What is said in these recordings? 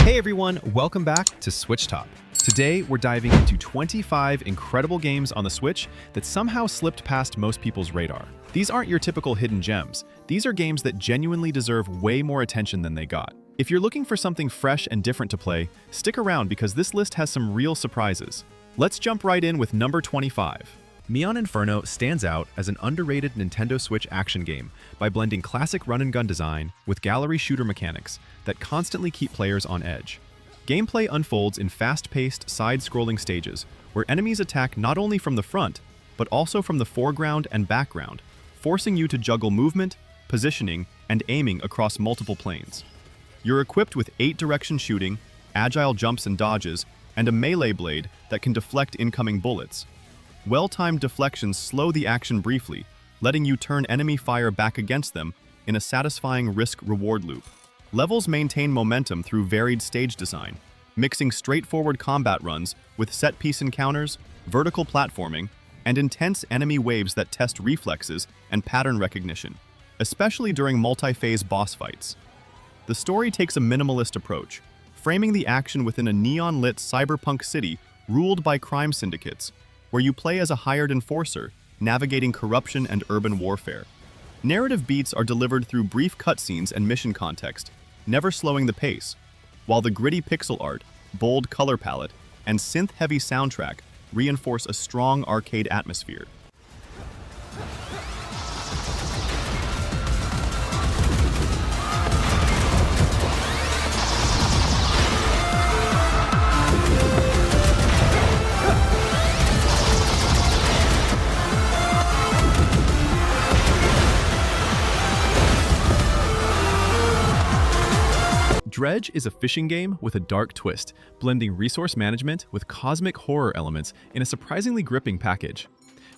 Hey everyone, welcome back to SwitchTop. Today we're diving into 25 incredible games on the Switch that somehow slipped past most people's radar. These aren't your typical hidden gems. These are games that genuinely deserve way more attention than they got. If you're looking for something fresh and different to play, stick around because this list has some real surprises. Let's jump right in with number 25. Neon Inferno stands out as an underrated Nintendo Switch action game by blending classic run-and-gun design with gallery shooter mechanics that constantly keep players on edge. Gameplay unfolds in fast-paced, side-scrolling stages where enemies attack not only from the front, but also from the foreground and background, forcing you to juggle movement, positioning, and aiming across multiple planes. You're equipped with 8-direction shooting, agile jumps and dodges, and a melee blade that can deflect incoming bullets. Well-timed deflections slow the action briefly, letting you turn enemy fire back against them in a satisfying risk-reward loop. Levels maintain momentum through varied stage design, mixing straightforward combat runs with set-piece encounters, vertical platforming, and intense enemy waves that test reflexes and pattern recognition, especially during multi-phase boss fights. The story takes a minimalist approach, framing the action within a neon-lit cyberpunk city ruled by crime syndicates, where you play as a hired enforcer, navigating corruption and urban warfare. Narrative beats are delivered through brief cutscenes and mission context, never slowing the pace, while the gritty pixel art, bold color palette, and synth-heavy soundtrack reinforce a strong arcade atmosphere. Dredge is a fishing game with a dark twist, blending resource management with cosmic horror elements in a surprisingly gripping package.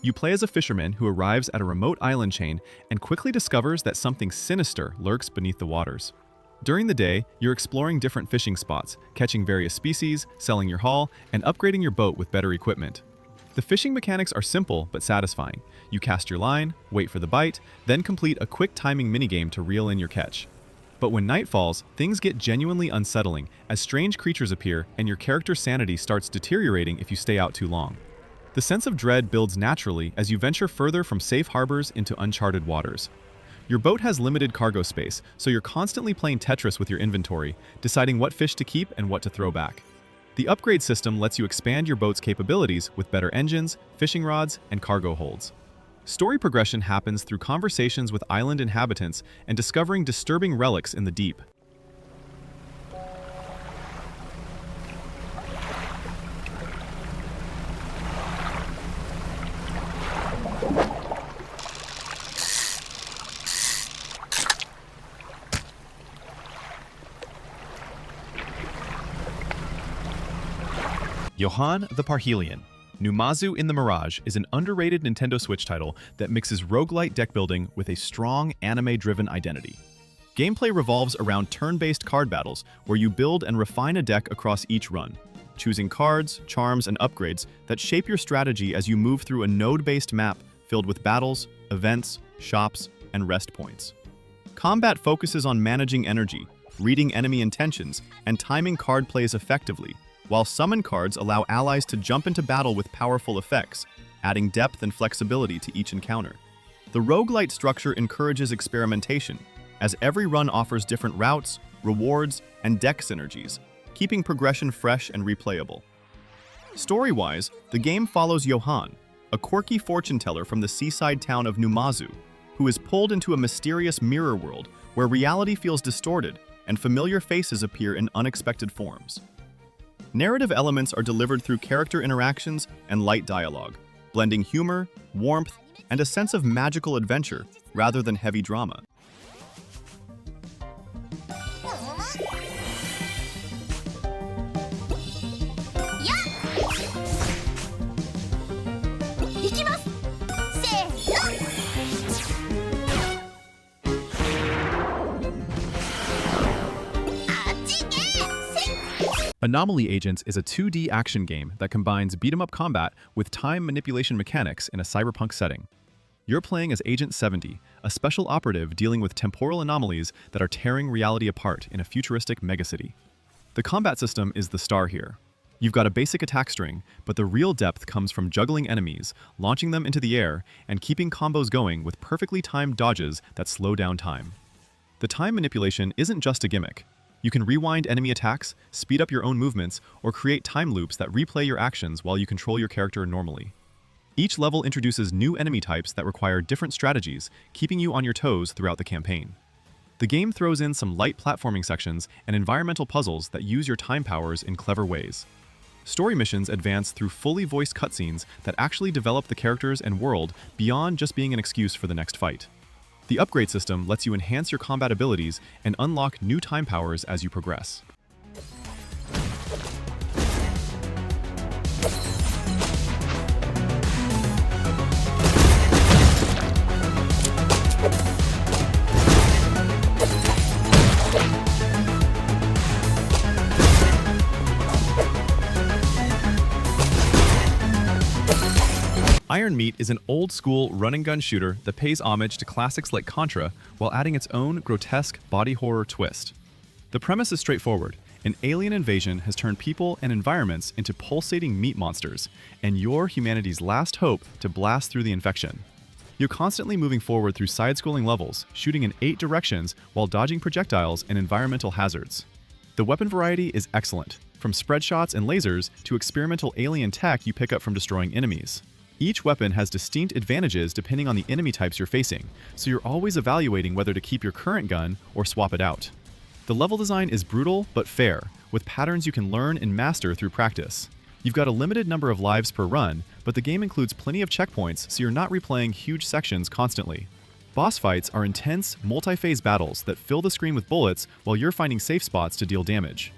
You play as a fisherman who arrives at a remote island chain and quickly discovers that something sinister lurks beneath the waters. During the day, you're exploring different fishing spots, catching various species, selling your haul, and upgrading your boat with better equipment. The fishing mechanics are simple but satisfying. You cast your line, wait for the bite, then complete a quick timing minigame to reel in your catch. But when night falls, things get genuinely unsettling as strange creatures appear and your character's sanity starts deteriorating if you stay out too long. The sense of dread builds naturally as you venture further from safe harbors into uncharted waters. Your boat has limited cargo space, so you're constantly playing Tetris with your inventory, deciding what fish to keep and what to throw back. The upgrade system lets you expand your boat's capabilities with better engines, fishing rods, and cargo holds. Story progression happens through conversations with island inhabitants and discovering disturbing relics in the deep. Yohane the Parhelion. Numazu in the Mirage is an underrated Nintendo Switch title that mixes roguelite deck building with a strong anime-driven identity. Gameplay revolves around turn-based card battles where you build and refine a deck across each run, choosing cards, charms, and upgrades that shape your strategy as you move through a node-based map filled with battles, events, shops, and rest points. Combat focuses on managing energy, reading enemy intentions, and timing card plays effectively, while summon cards allow allies to jump into battle with powerful effects, adding depth and flexibility to each encounter. The roguelite structure encourages experimentation, as every run offers different routes, rewards, and deck synergies, keeping progression fresh and replayable. Story-wise, the game follows Yohane, a quirky fortune teller from the seaside town of Numazu, who is pulled into a mysterious mirror world where reality feels distorted and familiar faces appear in unexpected forms. Narrative elements are delivered through character interactions and light dialogue, blending humor, warmth, and a sense of magical adventure rather than heavy drama. Anomaly Agent is a 2D action game that combines beat-em-up combat with time manipulation mechanics in a cyberpunk setting. You're playing as Agent 70, a special operative dealing with temporal anomalies that are tearing reality apart in a futuristic megacity. The combat system is the star here. You've got a basic attack string, but the real depth comes from juggling enemies, launching them into the air, and keeping combos going with perfectly timed dodges that slow down time. The time manipulation isn't just a gimmick. You can rewind enemy attacks, speed up your own movements, or create time loops that replay your actions while you control your character normally. Each level introduces new enemy types that require different strategies, keeping you on your toes throughout the campaign. The game throws in some light platforming sections and environmental puzzles that use your time powers in clever ways. Story missions advance through fully voiced cutscenes that actually develop the characters and world beyond just being an excuse for the next fight. The upgrade system lets you enhance your combat abilities and unlock new time powers as you progress. Iron Meat is an old-school run-and-gun shooter that pays homage to classics like Contra while adding its own grotesque body horror twist. The premise is straightforward. An alien invasion has turned people and environments into pulsating meat monsters, and you're humanity's last hope to blast through the infection. You're constantly moving forward through side-scrolling levels, shooting in 8 directions while dodging projectiles and environmental hazards. The weapon variety is excellent, from spread shots and lasers to experimental alien tech you pick up from destroying enemies. Each weapon has distinct advantages depending on the enemy types you're facing, so you're always evaluating whether to keep your current gun or swap it out. The level design is brutal but fair, with patterns you can learn and master through practice. You've got a limited number of lives per run, but the game includes plenty of checkpoints so you're not replaying huge sections constantly. Boss fights are intense, multi-phase battles that fill the screen with bullets while you're finding safe spots to deal damage.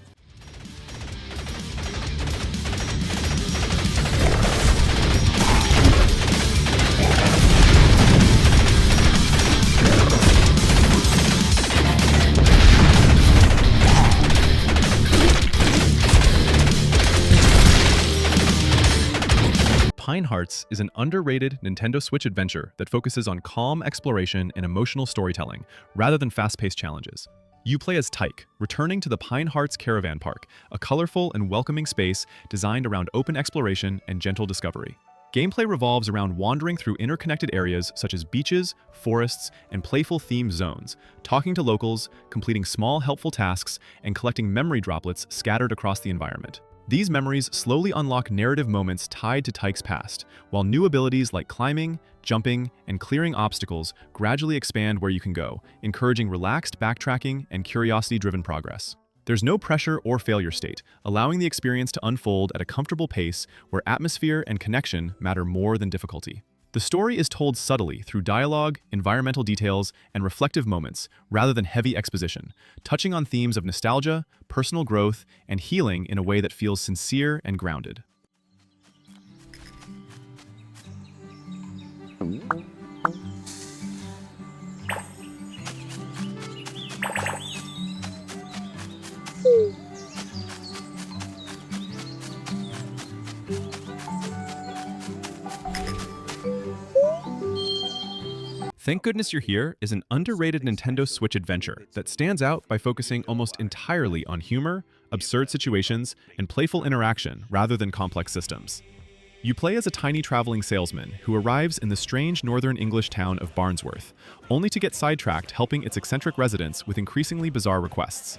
Pine Hearts is an underrated Nintendo Switch adventure that focuses on calm exploration and emotional storytelling, rather than fast-paced challenges. You play as Tyke, returning to the Pine Hearts Caravan Park, a colorful and welcoming space designed around open exploration and gentle discovery. Gameplay revolves around wandering through interconnected areas such as beaches, forests, and playful themed zones, talking to locals, completing small helpful tasks, and collecting memory droplets scattered across the environment. These memories slowly unlock narrative moments tied to Tyke's past, while new abilities like climbing, jumping, and clearing obstacles gradually expand where you can go, encouraging relaxed backtracking and curiosity-driven progress. There's no pressure or failure state, allowing the experience to unfold at a comfortable pace where atmosphere and connection matter more than difficulty. The story is told subtly through dialogue, environmental details, and reflective moments, rather than heavy exposition, touching on themes of nostalgia, personal growth, and healing in a way that feels sincere and grounded. Thank Goodness You're Here is an underrated Nintendo Switch adventure that stands out by focusing almost entirely on humor, absurd situations, and playful interaction rather than complex systems. You play as a tiny traveling salesman who arrives in the strange northern English town of Barnsworth, only to get sidetracked helping its eccentric residents with increasingly bizarre requests.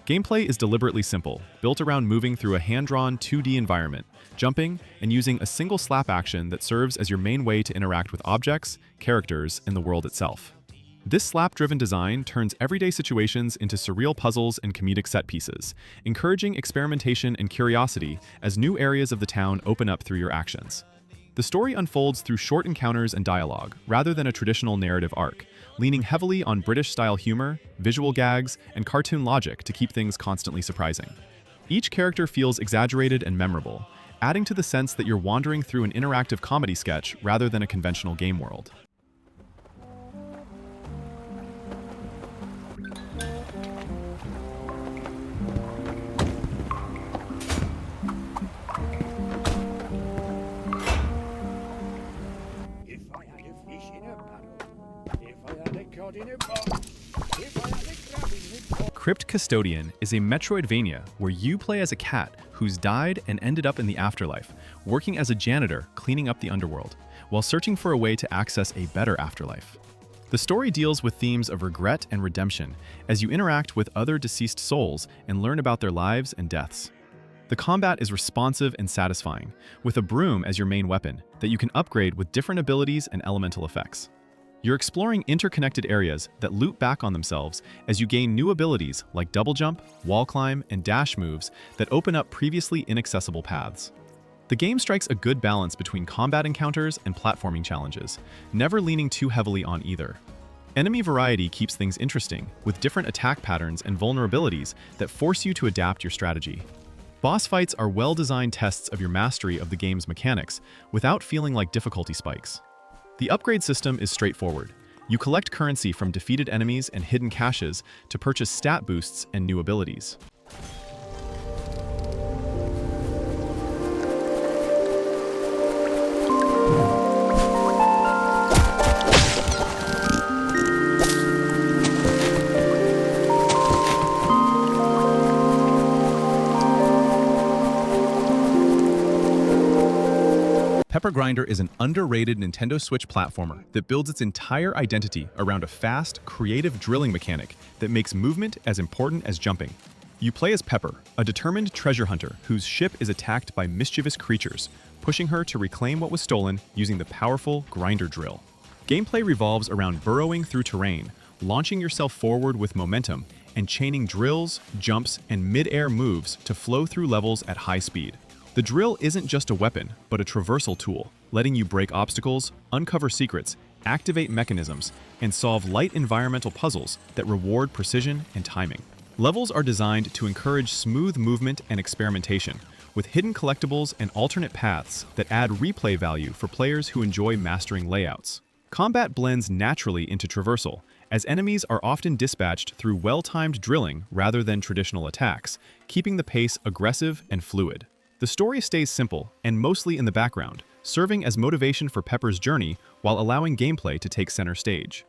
Gameplay is deliberately simple, built around moving through a hand-drawn 2D environment, jumping, and using a single slap action that serves as your main way to interact with objects, characters, and the world itself. This slap-driven design turns everyday situations into surreal puzzles and comedic set pieces, encouraging experimentation and curiosity as new areas of the town open up through your actions. The story unfolds through short encounters and dialogue, rather than a traditional narrative arc, leaning heavily on British-style humor, visual gags, and cartoon logic to keep things constantly surprising. Each character feels exaggerated and memorable, adding to the sense that you're wandering through an interactive comedy sketch rather than a conventional game world. Crypt Custodian is a Metroidvania where you play as a cat who's died and ended up in the afterlife, working as a janitor cleaning up the underworld, while searching for a way to access a better afterlife. The story deals with themes of regret and redemption as you interact with other deceased souls and learn about their lives and deaths. The combat is responsive and satisfying, with a broom as your main weapon that you can upgrade with different abilities and elemental effects. You're exploring interconnected areas that loop back on themselves as you gain new abilities like double jump, wall climb, and dash moves that open up previously inaccessible paths. The game strikes a good balance between combat encounters and platforming challenges, never leaning too heavily on either. Enemy variety keeps things interesting, with different attack patterns and vulnerabilities that force you to adapt your strategy. Boss fights are well-designed tests of your mastery of the game's mechanics without feeling like difficulty spikes. The upgrade system is straightforward. You collect currency from defeated enemies and hidden caches to purchase stat boosts and new abilities. Pepper Grinder is an underrated Nintendo Switch platformer that builds its entire identity around a fast, creative drilling mechanic that makes movement as important as jumping. You play as Pepper, a determined treasure hunter whose ship is attacked by mischievous creatures, pushing her to reclaim what was stolen using the powerful grinder drill. Gameplay revolves around burrowing through terrain, launching yourself forward with momentum, and chaining drills, jumps, and mid-air moves to flow through levels at high speed. The drill isn't just a weapon, but a traversal tool, letting you break obstacles, uncover secrets, activate mechanisms, and solve light environmental puzzles that reward precision and timing. Levels are designed to encourage smooth movement and experimentation, with hidden collectibles and alternate paths that add replay value for players who enjoy mastering layouts. Combat blends naturally into traversal, as enemies are often dispatched through well-timed drilling rather than traditional attacks, keeping the pace aggressive and fluid. The story stays simple and mostly in the background, serving as motivation for Pepper's journey while allowing gameplay to take center stage.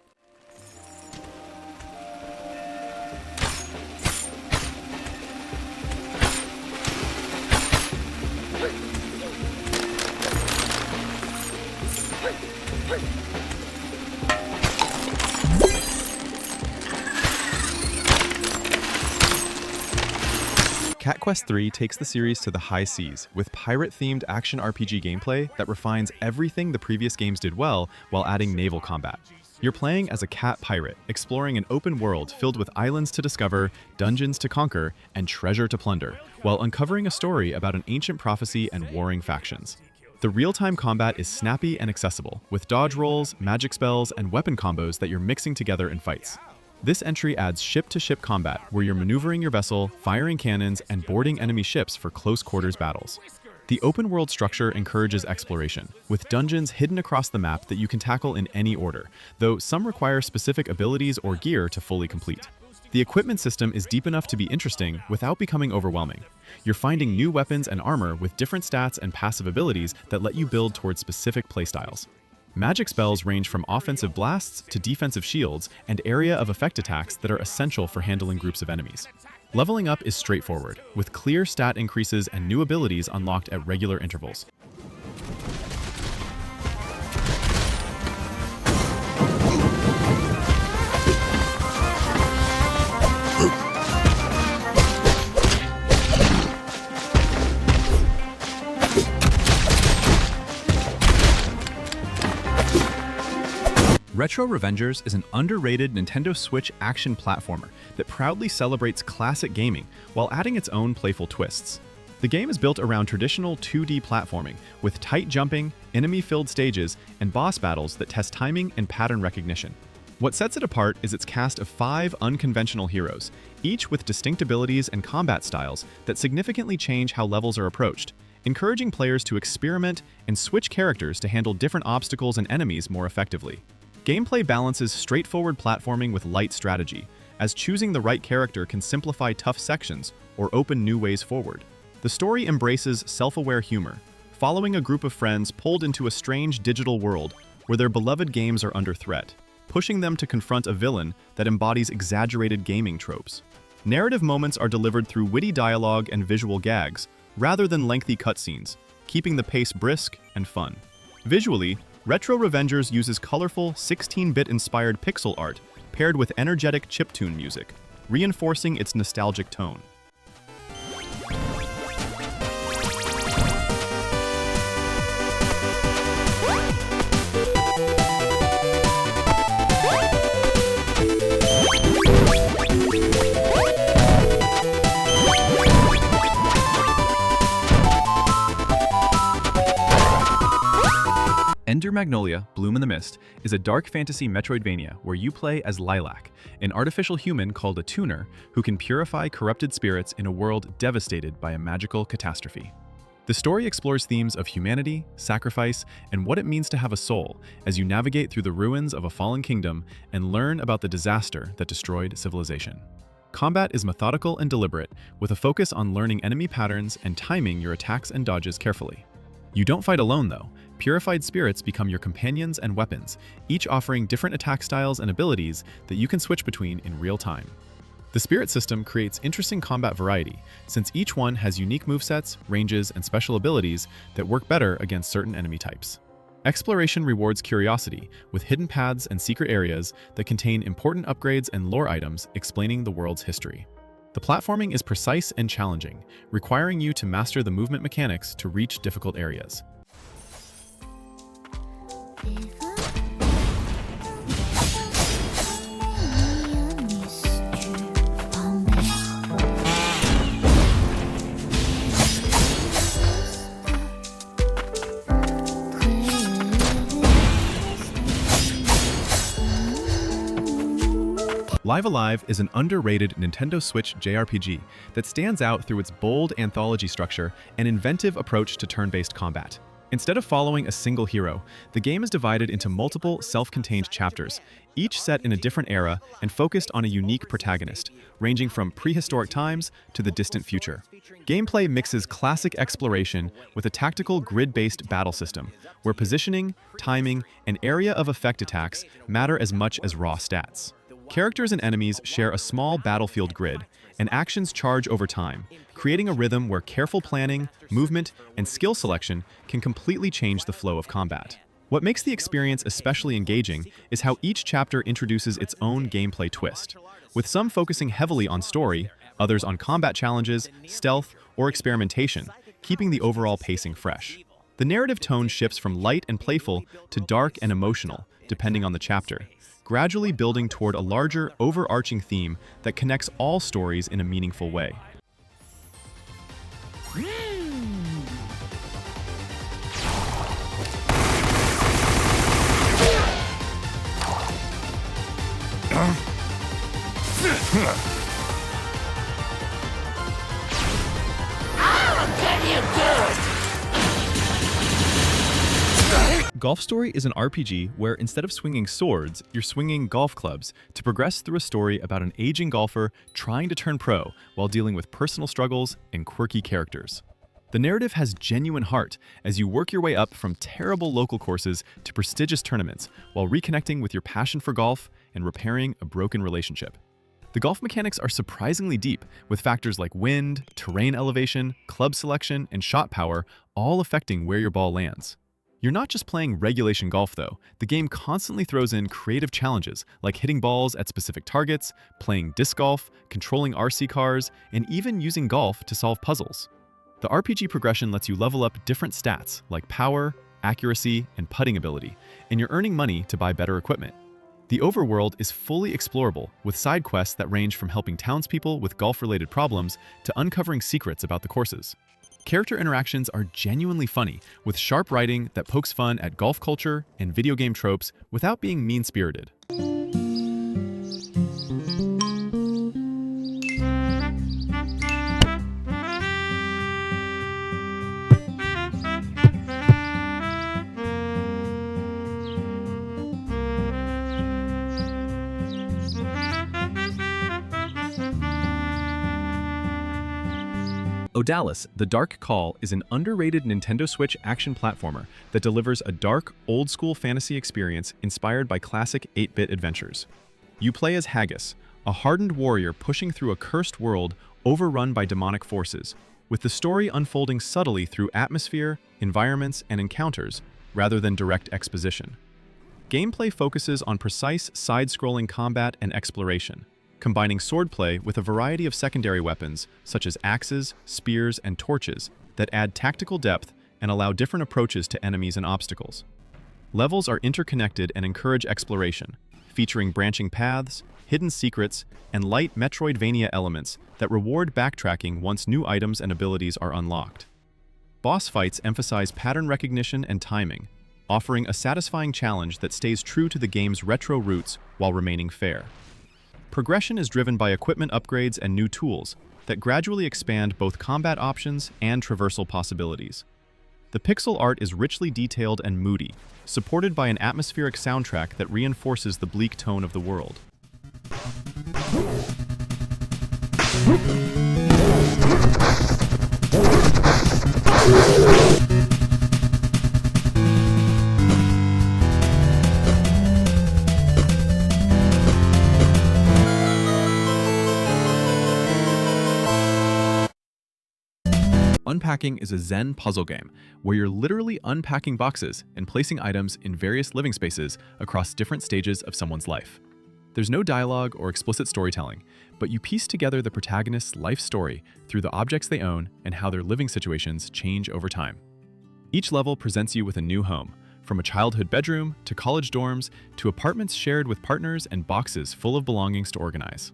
Cat Quest III takes the series to the high seas with pirate-themed action RPG gameplay that refines everything the previous games did well while adding naval combat. You're playing as a cat pirate, exploring an open world filled with islands to discover, dungeons to conquer, and treasure to plunder, while uncovering a story about an ancient prophecy and warring factions. The real-time combat is snappy and accessible, with dodge rolls, magic spells, and weapon combos that you're mixing together in fights. This entry adds ship-to-ship combat, where you're maneuvering your vessel, firing cannons, and boarding enemy ships for close-quarters battles. The open-world structure encourages exploration, with dungeons hidden across the map that you can tackle in any order, though some require specific abilities or gear to fully complete. The equipment system is deep enough to be interesting without becoming overwhelming. You're finding new weapons and armor with different stats and passive abilities that let you build towards specific playstyles. Magic spells range from offensive blasts to defensive shields and area of effect attacks that are essential for handling groups of enemies. Leveling up is straightforward, with clear stat increases and new abilities unlocked at regular intervals. Retro Revengers is an underrated Nintendo Switch action platformer that proudly celebrates classic gaming while adding its own playful twists. The game is built around traditional 2D platforming, with tight jumping, enemy-filled stages, and boss battles that test timing and pattern recognition. What sets it apart is its cast of 5 unconventional heroes, each with distinct abilities and combat styles that significantly change how levels are approached, encouraging players to experiment and switch characters to handle different obstacles and enemies more effectively. Gameplay balances straightforward platforming with light strategy, as choosing the right character can simplify tough sections or open new ways forward. The story embraces self-aware humor, following a group of friends pulled into a strange digital world where their beloved games are under threat, pushing them to confront a villain that embodies exaggerated gaming tropes. Narrative moments are delivered through witty dialogue and visual gags, rather than lengthy cutscenes, keeping the pace brisk and fun. Visually, Retro Revengers uses colorful 16-bit inspired pixel art paired with energetic chiptune music, reinforcing its nostalgic tone. Enter Magnolia, Bloom in the Mist is a dark fantasy Metroidvania where you play as Lilac, an artificial human called a tuner who can purify corrupted spirits in a world devastated by a magical catastrophe. The story explores themes of humanity, sacrifice, and what it means to have a soul as you navigate through the ruins of a fallen kingdom and learn about the disaster that destroyed civilization. Combat is methodical and deliberate, with a focus on learning enemy patterns and timing your attacks and dodges carefully. You don't fight alone, though. Purified spirits become your companions and weapons, each offering different attack styles and abilities that you can switch between in real time. The spirit system creates interesting combat variety, since each one has unique movesets, ranges, and special abilities that work better against certain enemy types. Exploration rewards curiosity, with hidden paths and secret areas that contain important upgrades and lore items explaining the world's history. The platforming is precise and challenging, requiring you to master the movement mechanics to reach difficult areas. Live Alive is an underrated Nintendo Switch JRPG that stands out through its bold anthology structure and inventive approach to turn-based combat. Instead of following a single hero, the game is divided into multiple self-contained chapters, each set in a different era and focused on a unique protagonist, ranging from prehistoric times to the distant future. Gameplay mixes classic exploration with a tactical grid-based battle system, where positioning, timing, and area of effect attacks matter as much as raw stats. Characters and enemies share a small battlefield grid, and actions charge over time, creating a rhythm where careful planning, movement, and skill selection can completely change the flow of combat. What makes the experience especially engaging is how each chapter introduces its own gameplay twist, with some focusing heavily on story, others on combat challenges, stealth, or experimentation, keeping the overall pacing fresh. The narrative tone shifts from light and playful to dark and emotional, depending on the chapter, gradually building toward a larger, overarching theme that connects all stories in a meaningful way. Golf Story is an RPG where instead of swinging swords, you're swinging golf clubs to progress through a story about an aging golfer trying to turn pro while dealing with personal struggles and quirky characters. The narrative has genuine heart as you work your way up from terrible local courses to prestigious tournaments while reconnecting with your passion for golf and repairing a broken relationship. The golf mechanics are surprisingly deep, with factors like wind, terrain elevation, club selection, and shot power all affecting where your ball lands. You're not just playing regulation golf, though. The game constantly throws in creative challenges like hitting balls at specific targets, playing disc golf, controlling RC cars, and even using golf to solve puzzles. The RPG progression lets you level up different stats like power, accuracy, and putting ability, and you're earning money to buy better equipment. The overworld is fully explorable, with side quests that range from helping townspeople with golf-related problems to uncovering secrets about the courses. Character interactions are genuinely funny, with sharp writing that pokes fun at golf culture and video game tropes without being mean-spirited. Odallus, The Dark Call is an underrated Nintendo Switch action platformer that delivers a dark, old-school fantasy experience inspired by classic 8-bit adventures. You play as Haggis, a hardened warrior pushing through a cursed world overrun by demonic forces, with the story unfolding subtly through atmosphere, environments, and encounters, rather than direct exposition. Gameplay focuses on precise side-scrolling combat and exploration, combining swordplay with a variety of secondary weapons such as axes, spears, and torches that add tactical depth and allow different approaches to enemies and obstacles. Levels are interconnected and encourage exploration, featuring branching paths, hidden secrets, and light Metroidvania elements that reward backtracking once new items and abilities are unlocked. Boss fights emphasize pattern recognition and timing, offering a satisfying challenge that stays true to the game's retro roots while remaining fair. Progression is driven by equipment upgrades and new tools that gradually expand both combat options and traversal possibilities. The pixel art is richly detailed and moody, supported by an atmospheric soundtrack that reinforces the bleak tone of the world. Unpacking is a Zen puzzle game where you're literally unpacking boxes and placing items in various living spaces across different stages of someone's life. There's no dialogue or explicit storytelling, but you piece together the protagonist's life story through the objects they own and how their living situations change over time. Each level presents you with a new home, from a childhood bedroom to college dorms to apartments shared with partners and boxes full of belongings to organize.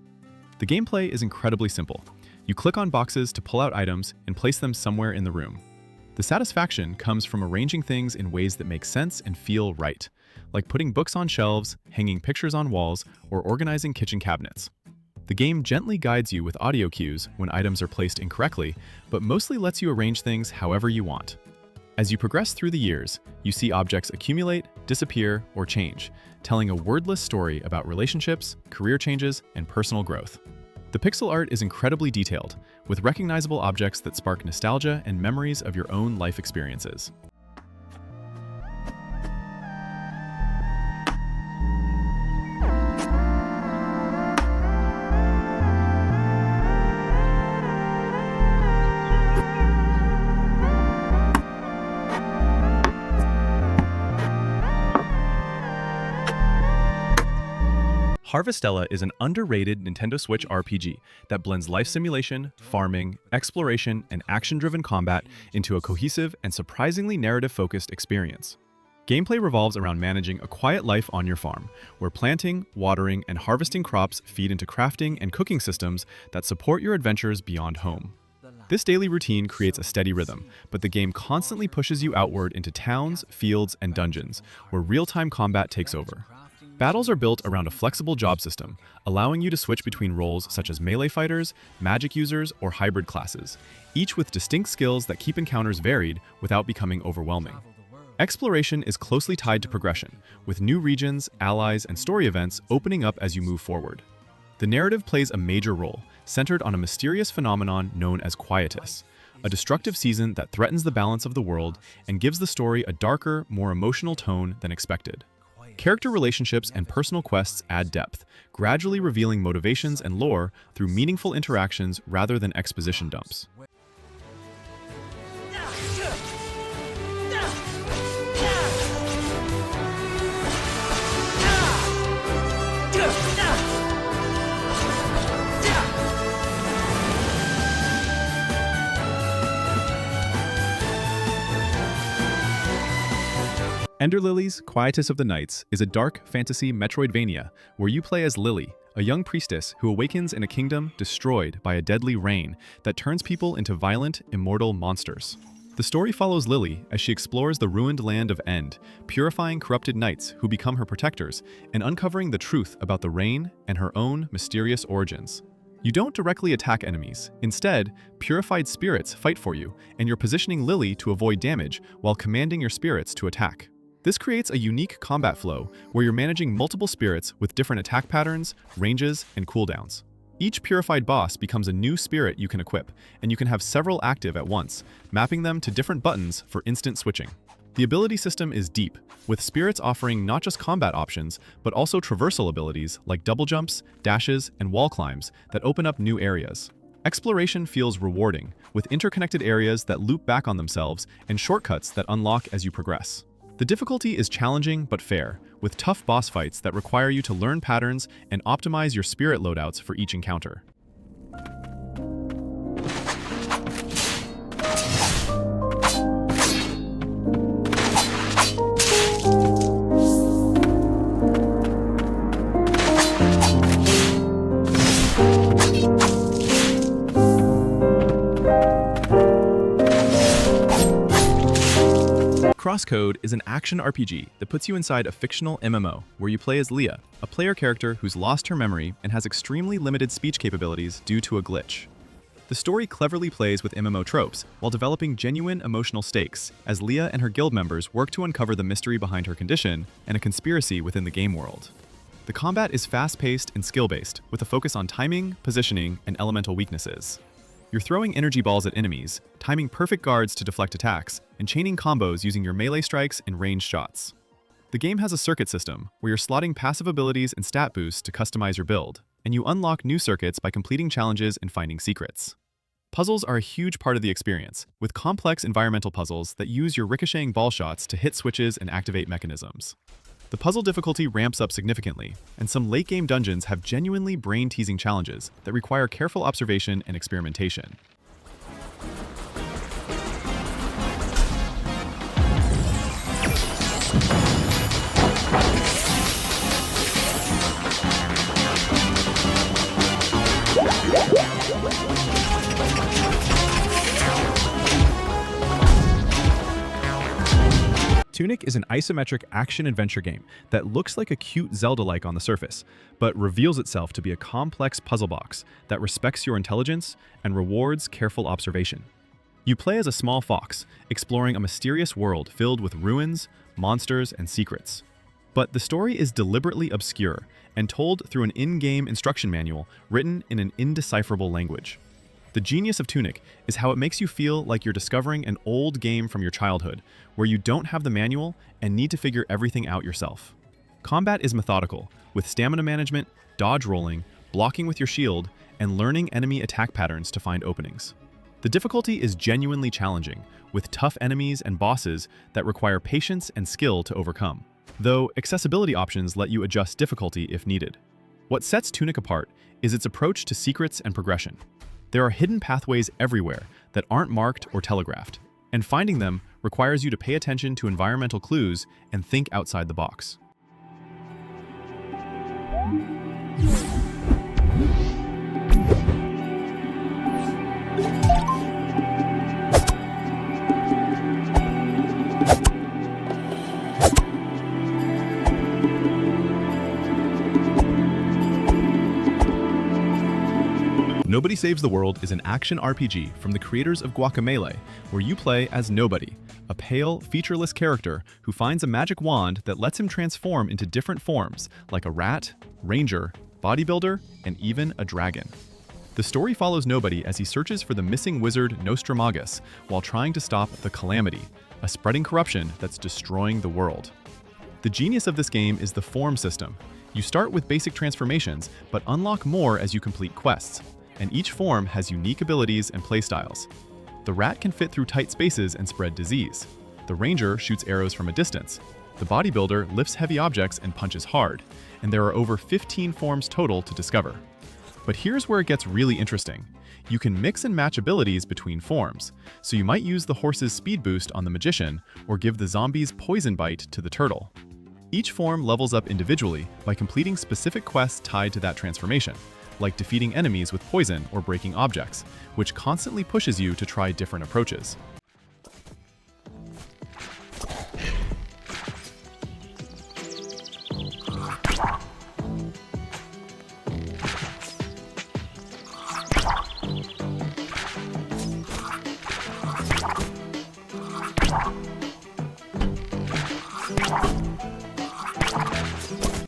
The gameplay is incredibly simple. You click on boxes to pull out items and place them somewhere in the room. The satisfaction comes from arranging things in ways that make sense and feel right, like putting books on shelves, hanging pictures on walls, or organizing kitchen cabinets. The game gently guides you with audio cues when items are placed incorrectly, but mostly lets you arrange things however you want. As you progress through the years, you see objects accumulate, disappear, or change, telling a wordless story about relationships, career changes, and personal growth. The pixel art is incredibly detailed, with recognizable objects that spark nostalgia and memories of your own life experiences. Harvestella is an underrated Nintendo Switch RPG that blends life simulation, farming, exploration, and action-driven combat into a cohesive and surprisingly narrative-focused experience. Gameplay revolves around managing a quiet life on your farm, where planting, watering, and harvesting crops feed into crafting and cooking systems that support your adventures beyond home. This daily routine creates a steady rhythm, but the game constantly pushes you outward into towns, fields, and dungeons, where real-time combat takes over. Battles are built around a flexible job system, allowing you to switch between roles such as melee fighters, magic users, or hybrid classes, each with distinct skills that keep encounters varied without becoming overwhelming. Exploration is closely tied to progression, with new regions, allies, and story events opening up as you move forward. The narrative plays a major role, centered on a mysterious phenomenon known as Quietus, a destructive season that threatens the balance of the world and gives the story a darker, more emotional tone than expected. Character relationships and personal quests add depth, gradually revealing motivations and lore through meaningful interactions rather than exposition dumps. Ender Lilies, Quietus of the Nights is a dark fantasy Metroidvania where you play as Lily, a young priestess who awakens in a kingdom destroyed by a deadly rain that turns people into violent, immortal monsters. The story follows Lily as she explores the ruined land of End, purifying corrupted knights who become her protectors and uncovering the truth about the rain and her own mysterious origins. You don't directly attack enemies. Instead, purified spirits fight for you, and you're positioning Lily to avoid damage while commanding your spirits to attack. This creates a unique combat flow where you're managing multiple spirits with different attack patterns, ranges, and cooldowns. Each purified boss becomes a new spirit you can equip, and you can have several active at once, mapping them to different buttons for instant switching. The ability system is deep, with spirits offering not just combat options, but also traversal abilities like double jumps, dashes, and wall climbs that open up new areas. Exploration feels rewarding, with interconnected areas that loop back on themselves and shortcuts that unlock as you progress. The difficulty is challenging but fair, with tough boss fights that require you to learn patterns and optimize your spirit loadouts for each encounter. CrossCode is an action RPG that puts you inside a fictional MMO where you play as Leah, a player character who's lost her memory and has extremely limited speech capabilities due to a glitch. The story cleverly plays with MMO tropes while developing genuine emotional stakes as Leah and her guild members work to uncover the mystery behind her condition and a conspiracy within the game world. The combat is fast-paced and skill-based, with a focus on timing, positioning, and elemental weaknesses. You're throwing energy balls at enemies, timing perfect guards to deflect attacks, and chaining combos using your melee strikes and ranged shots. The game has a circuit system, where you're slotting passive abilities and stat boosts to customize your build, and you unlock new circuits by completing challenges and finding secrets. Puzzles are a huge part of the experience, with complex environmental puzzles that use your ricocheting ball shots to hit switches and activate mechanisms. The puzzle difficulty ramps up significantly, and some late-game dungeons have genuinely brain-teasing challenges that require careful observation and experimentation. Tunic is an isometric action-adventure game that looks like a cute Zelda-like on the surface, but reveals itself to be a complex puzzle box that respects your intelligence and rewards careful observation. You play as a small fox, exploring a mysterious world filled with ruins, monsters, and secrets. But the story is deliberately obscure and told through an in-game instruction manual written in an indecipherable language. The genius of Tunic is how it makes you feel like you're discovering an old game from your childhood, where you don't have the manual and need to figure everything out yourself. Combat is methodical, with stamina management, dodge rolling, blocking with your shield, and learning enemy attack patterns to find openings. The difficulty is genuinely challenging, with tough enemies and bosses that require patience and skill to overcome, though accessibility options let you adjust difficulty if needed. What sets Tunic apart is its approach to secrets and progression. There are hidden pathways everywhere that aren't marked or telegraphed, and finding them requires you to pay attention to environmental clues and think outside the box. Nobody Saves the World is an action RPG from the creators of Guacamelee, where you play as Nobody, a pale, featureless character who finds a magic wand that lets him transform into different forms, like a rat, ranger, bodybuilder, and even a dragon. The story follows Nobody as he searches for the missing wizard Nostramagus while trying to stop the Calamity, a spreading corruption that's destroying the world. The genius of this game is the form system. You start with basic transformations, but unlock more as you complete quests, and each form has unique abilities and playstyles. The rat can fit through tight spaces and spread disease. The ranger shoots arrows from a distance. The bodybuilder lifts heavy objects and punches hard, and there are over 15 forms total to discover. But here's where it gets really interesting. You can mix and match abilities between forms, so you might use the horse's speed boost on the magician or give the zombie's poison bite to the turtle. Each form levels up individually by completing specific quests tied to that transformation, like defeating enemies with poison or breaking objects, which constantly pushes you to try different approaches.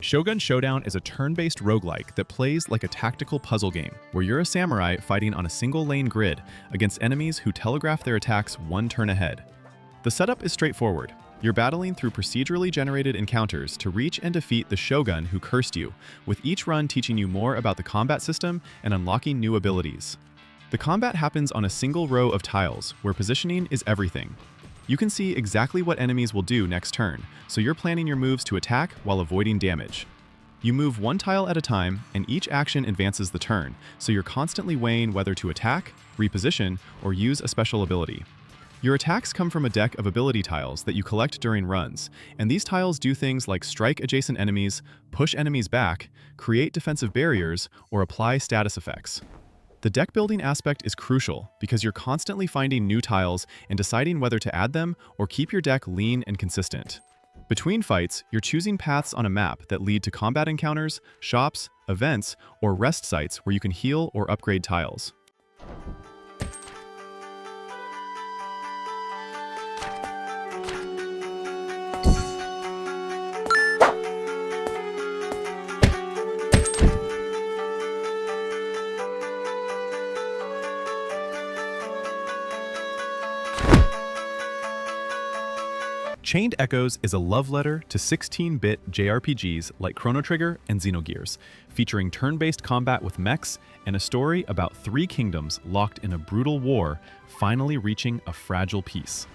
Shogun Showdown is a turn-based roguelike that plays like a tactical puzzle game, where you're a samurai fighting on a single-lane grid against enemies who telegraph their attacks one turn ahead. The setup is straightforward. You're battling through procedurally generated encounters to reach and defeat the Shogun who cursed you, with each run teaching you more about the combat system and unlocking new abilities. The combat happens on a single row of tiles, where positioning is everything. You can see exactly what enemies will do next turn, so you're planning your moves to attack while avoiding damage. You move one tile at a time, and each action advances the turn, so you're constantly weighing whether to attack, reposition, or use a special ability. Your attacks come from a deck of ability tiles that you collect during runs, and these tiles do things like strike adjacent enemies, push enemies back, create defensive barriers, or apply status effects. The deck building aspect is crucial because you're constantly finding new tiles and deciding whether to add them or keep your deck lean and consistent. Between fights, you're choosing paths on a map that lead to combat encounters, shops, events, or rest sites where you can heal or upgrade tiles. Chained Echoes is a love letter to 16-bit JRPGs like Chrono Trigger and Xenogears, featuring turn-based combat with mechs and a story about three kingdoms locked in a brutal war, finally reaching a fragile peace.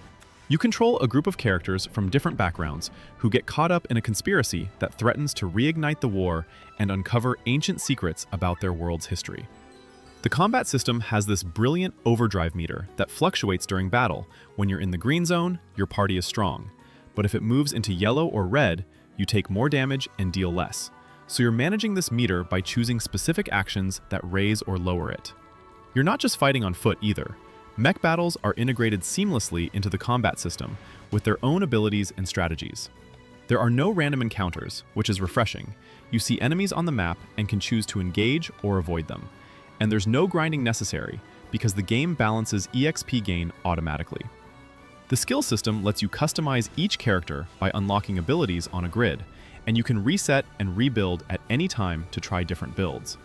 You control a group of characters from different backgrounds who get caught up in a conspiracy that threatens to reignite the war and uncover ancient secrets about their world's history. The combat system has this brilliant overdrive meter that fluctuates during battle. When you're in the green zone, your party is strong. But if it moves into yellow or red, you take more damage and deal less. So you're managing this meter by choosing specific actions that raise or lower it. You're not just fighting on foot either. Mech battles are integrated seamlessly into the combat system with their own abilities and strategies. There are no random encounters, which is refreshing. You see enemies on the map and can choose to engage or avoid them. And there's no grinding necessary because the game balances EXP gain automatically. The skill system lets you customize each character by unlocking abilities on a grid, and you can reset and rebuild at any time to try different builds.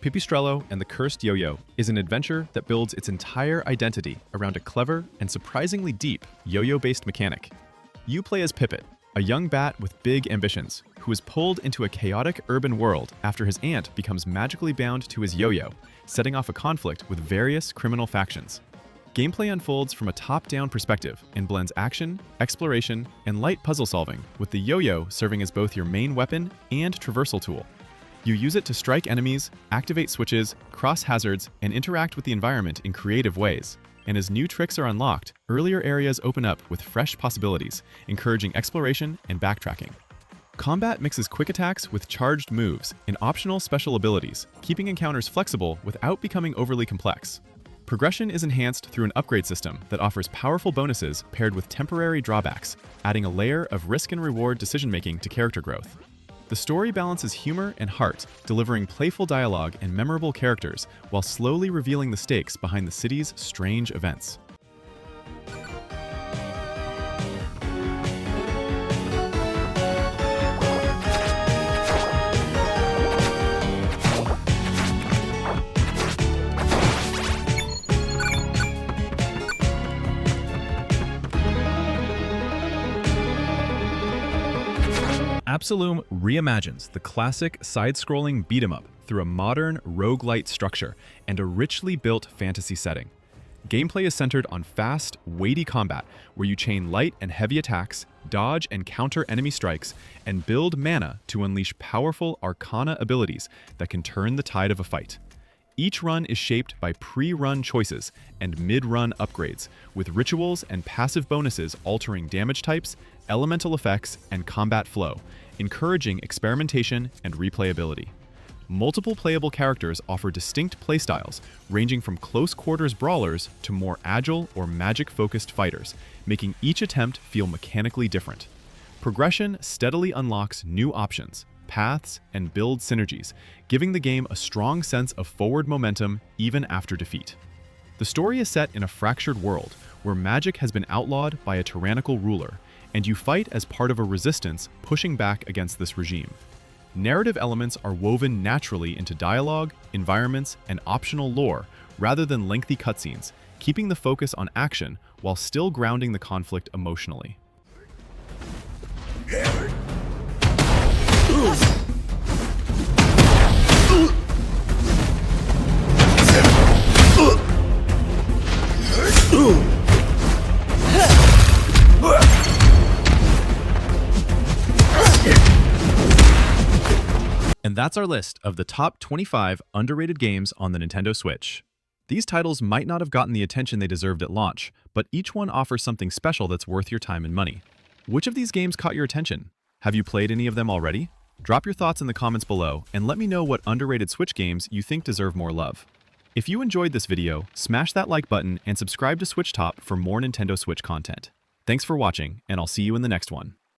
Pipistrello and the Cursed Yoyo is an adventure that builds its entire identity around a clever and surprisingly deep yo-yo-based mechanic. You play as Pipit, a young bat with big ambitions, who is pulled into a chaotic urban world after his aunt becomes magically bound to his yo-yo, setting off a conflict with various criminal factions. Gameplay unfolds from a top-down perspective and blends action, exploration, and light puzzle solving, with the yo-yo serving as both your main weapon and traversal tool. You use it to strike enemies, activate switches, cross hazards, and interact with the environment in creative ways. And as new tricks are unlocked, earlier areas open up with fresh possibilities, encouraging exploration and backtracking. Combat mixes quick attacks with charged moves and optional special abilities, keeping encounters flexible without becoming overly complex. Progression is enhanced through an upgrade system that offers powerful bonuses paired with temporary drawbacks, adding a layer of risk and reward decision-making to character growth. The story balances humor and heart, delivering playful dialogue and memorable characters while slowly revealing the stakes behind the city's strange events. Absolum reimagines the classic side-scrolling beat-em-up through a modern roguelite structure and a richly built fantasy setting. Gameplay is centered on fast, weighty combat where you chain light and heavy attacks, dodge and counter enemy strikes, and build mana to unleash powerful arcana abilities that can turn the tide of a fight. Each run is shaped by pre-run choices and mid-run upgrades, with rituals and passive bonuses altering damage types, elemental effects, and combat flow, encouraging experimentation and replayability. Multiple playable characters offer distinct playstyles, ranging from close-quarters brawlers to more agile or magic-focused fighters, making each attempt feel mechanically different. Progression steadily unlocks new options, paths, and build synergies, giving the game a strong sense of forward momentum even after defeat. The story is set in a fractured world where magic has been outlawed by a tyrannical ruler, and you fight as part of a resistance pushing back against this regime. Narrative elements are woven naturally into dialogue, environments, and optional lore rather than lengthy cutscenes, keeping the focus on action while still grounding the conflict emotionally. And that's our list of the top 25 underrated games on the Nintendo Switch. These titles might not have gotten the attention they deserved at launch, but each one offers something special that's worth your time and money. Which of these games caught your attention? Have you played any of them already? Drop your thoughts in the comments below and let me know what underrated Switch games you think deserve more love. If you enjoyed this video, smash that like button and subscribe to SwitchTop for more Nintendo Switch content. Thanks for watching, and I'll see you in the next one.